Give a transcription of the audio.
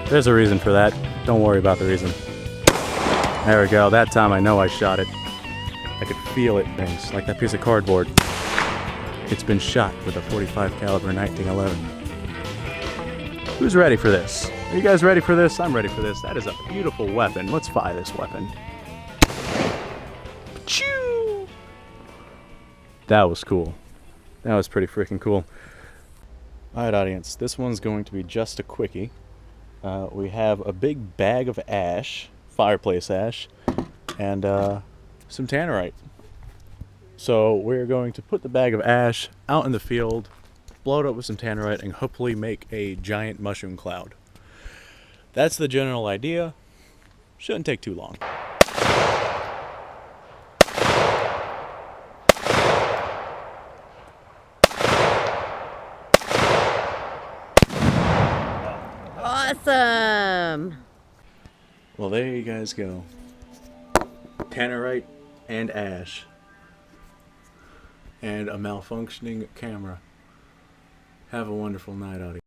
There's a reason for that. Don't worry about the reason. There we go. That time I know I shot it. I could feel it, things like that piece of cardboard. It's been shot with a .45 caliber 1911. Who's ready for this? Are you guys ready for this? I'm ready for this. That is a beautiful weapon. Let's fire this weapon. Choo! That was cool. That was pretty freaking cool. Alright, audience, this one's going to be just a quickie. We have a big bag of ash, fireplace ash, and some Tannerite. So we're going to put the bag of ash out in the field, blow it up with some Tannerite, and hopefully make a giant mushroom cloud. That's the general idea. Shouldn't take too long. Awesome! Well, there you guys go. Tannerite and ash. And a malfunctioning camera. Have a wonderful night, audience.